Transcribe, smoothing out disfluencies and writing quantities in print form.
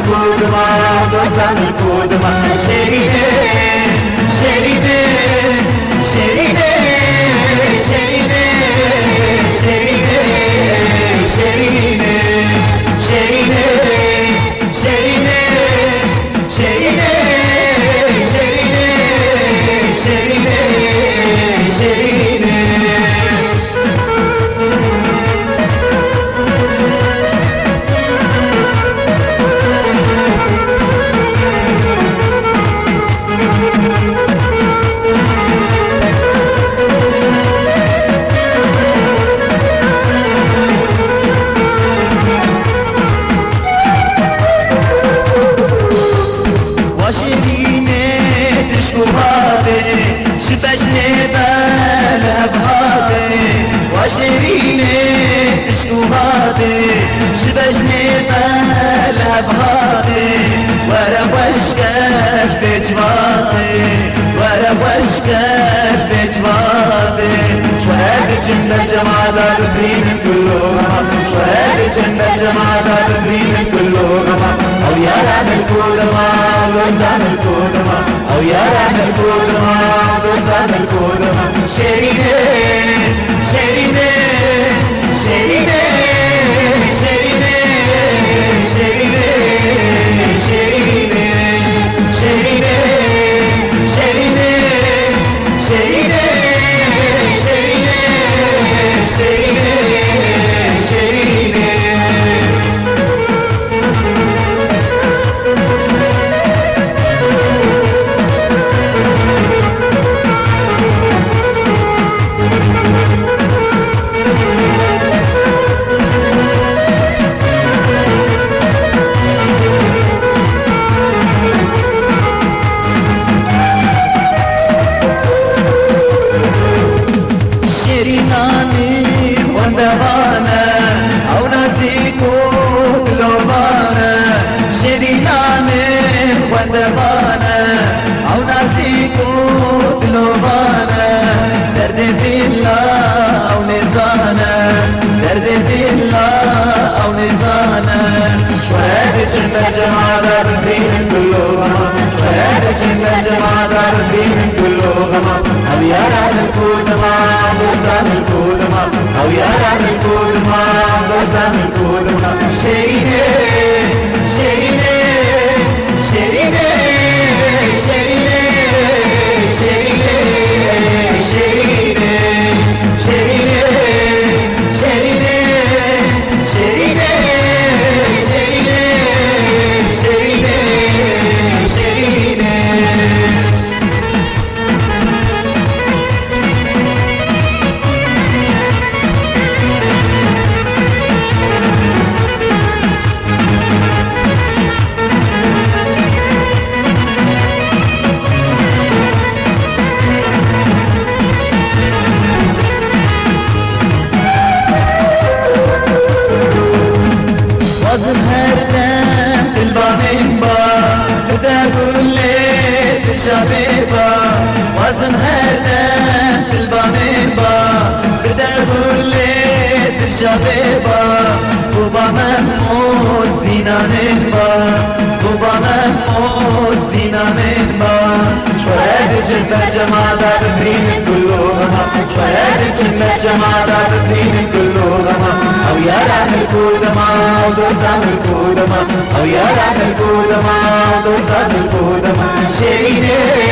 القدمة دوستان القدمة شريدة شريدة شريدة شريدة شريدة شريدة شريدة شريدة شريدة شريدة شريدة جماعة الدين كلهم شهادة جنة جماعة الدين كلهم أو يا رب الكلمة دوستان الكلمة أو يا رب الكلمة دوستان الكلمة شريدة شريدة شريدة شريدة شريدة شريدة شريدة شريدة شريدة جماعة الدين كلهم شهادة جماعة الدين كلهم أو يا رب الكلمة دوستان الكلمة أو يا رب الكلمة دوستان الكلمة شريدة شريدة شريدة شريدة شريدة شريدة شريدة وزن هذا في البامبا بدأ الليل الشبيبة طوبى محمود فينا نبا طوبى محمود فينا نبا شهادة جنة جماعة الدين كلهم شهادة جنة جماعة الدين كلهم أو يا رب الكلمة دوستان الكلمة أو يا رب الكلمة دوستان الكلمة شريدة